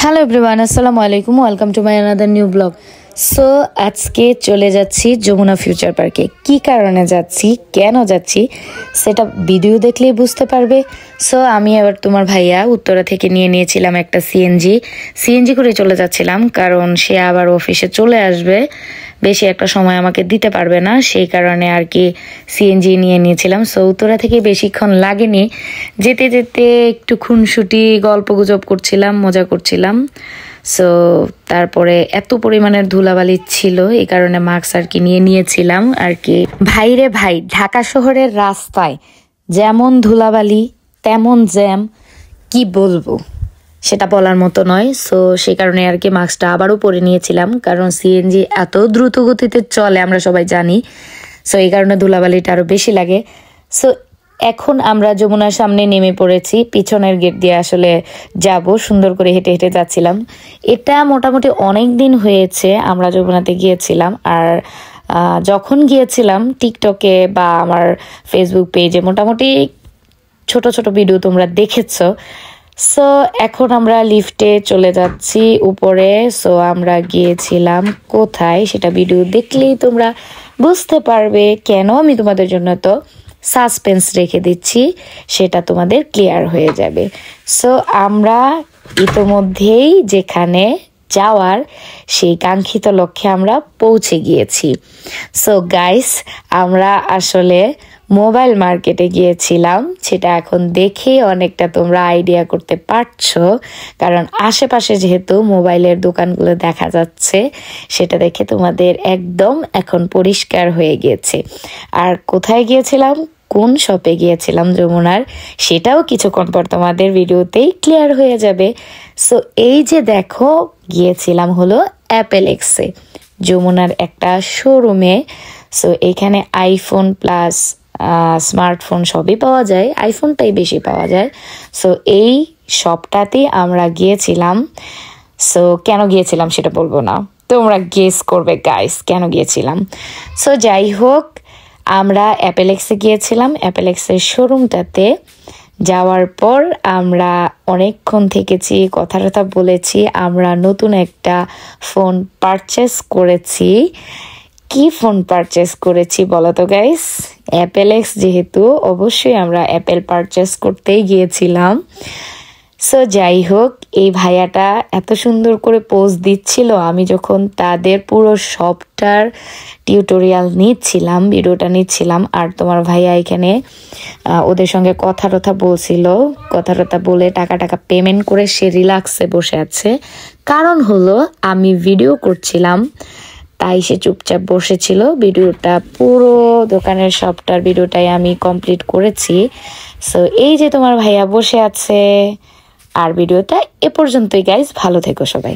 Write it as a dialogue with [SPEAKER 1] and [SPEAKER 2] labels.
[SPEAKER 1] Hello everyone, আসসালামু আলাইকুম। Welcome to my another new blog. So আজকে চলে যাচ্ছি যমুনা ফিউচার পার্কে। কি কারণে যাচ্ছি, কেন যাচ্ছি সেটা ভিডিও দেখলেই বুঝতে পারবে। সো আমি আবার তোমার ভাইয়া উত্তরা থেকে নিয়েছিলাম একটা সিএনজি করে চলে যাচ্ছিলাম, কারণ সে আবার অফিসে চলে আসবে, বেশি একটা সময় আমাকে দিতে পারবে না, সেই কারণে আর কি সিএনজি নিয়েছিলাম। সো উত্তরা থেকে বেশিক্ষণ লাগেনি, যেতে যেতে একটু খুনসুটি গল্পগুজব করছিলাম, মজা করছিলাম। সো তারপরে এত পরিমাণের ধুলাবালি ছিল, এই কারণে মাস্ক আর কি নিয়েছিলাম আর কি। ভাইরে ভাই, ঢাকা শহরের রাস্তায় যেমন ধুলাবালি তেমন জ্যাম, কি বলবো সেটা বলার মতো নয়। সো সেই কারণে আর কি মাস্কটা আবারও পরে নিয়েছিলাম, কারণ সিএনজি এত দ্রুত গতিতে চলে আমরা সবাই জানি। সো এই কারণে ধুলাবালিটা আরও বেশি লাগে। সো এখন আমরা যমুনার সামনে নেমে পড়েছি, পিছনের গেট দিয়ে আসলে যাব, সুন্দর করে হেঁটে হেঁটে যাচ্ছিলাম। এটা মোটামুটি অনেক দিন হয়েছে আমরা যমুনাতে গিয়েছিলাম, আর যখন গিয়েছিলাম টিকটকে বা আমার ফেসবুক পেজে মোটামুটি ছোট ছোট ভিডিও তোমরা দেখেছো। সো এখন আমরা লিফটে চলে যাচ্ছি উপরে। সো আমরা গিয়েছিলাম কোথায় সেটা ভিডিও দেখলেই তোমরা বুঝতে পারবে, কেন আমি তোমাদের জন্য তো সাসপেন্স রেখে দিচ্ছি, সেটা তোমাদের ক্লিয়ার হয়ে যাবে। সো আমরা ইতোমধ্যেই যেখানে যাওয়ার সেই কাঙ্ক্ষিত লক্ষ্যে আমরা পৌঁছে গিয়েছি। সো গাইস, আমরা আসলে মোবাইল মার্কেটে গিয়েছিলাম, সেটা এখন দেখে অনেকটা তোমরা আইডিয়া করতে পারছো, কারণ আশেপাশে যেহেতু মোবাইলের দোকানগুলো দেখা যাচ্ছে, সেটা দেখে তোমাদের একদম এখন পরিষ্কার হয়ে গিয়েছে। আর কোথায় গিয়েছিলাম, কোন শপে গিয়েছিলাম যমুনার, সেটাও কিছুক্ষণ পর তোমাদের ভিডিওতেই ক্লিয়ার হয়ে যাবে। সো এই যে দেখো, গিয়েছিলাম হলো অ্যাপেল এক্সে, যমুনার একটা শোরুমে। সো এখানে আইফোন প্লাস স্মার্টফোন সবই পাওয়া যায়, আইফোনটাই বেশি পাওয়া যায়। সো এই শপটাতেই আমরা গিয়েছিলাম। সো কেন গিয়েছিলাম সেটা বলবো না, তোমরা গেস করবে গাইস কেন গিয়েছিলাম। সো যাই হোক, আমরা অ্যাপেলেক্সে গিয়েছিলাম, অ্যাপেলেক্সের শোরুমটাতে। যাওয়ার পর আমরা অনেকক্ষণ থেকেছি, কথা বলেছি, আমরা নতুন একটা ফোন পারচেস করেছি। কি ফোন পারচেস করেছি বলো তো গাইস? অ্যাপেলেক্স যেহেতু, অবশ্যই আমরা অ্যাপেল পারচেস করতেই গিয়েছিলাম। সো যাই হোক, এই ভাইয়াটা এত সুন্দর করে পোজ দিচ্ছিল, আমি যখন তাদের পুরো সবটার টিউটোরিয়াল নিচ্ছিলাম, ভিডিওটা নিচ্ছিলাম, আর তোমার ভাইয়া এখানে ওদের সঙ্গে কথা বলছিল, কথা বলে টাকা পেমেন্ট করে সে রিল্যাক্সে বসে আছে। কারণ হলো আমি ভিডিও করছিলাম, তাই সে চুপচাপ বসেছিল। ভিডিওটা পুরো দোকানের সবটার ভিডিওটাই আমি কমপ্লিট করেছি। সো এই যে তোমার ভাইয়া বসে আছে, আর ভিডিওটা এ পর্যন্তই গাইস, ভালো থেকো সবাই।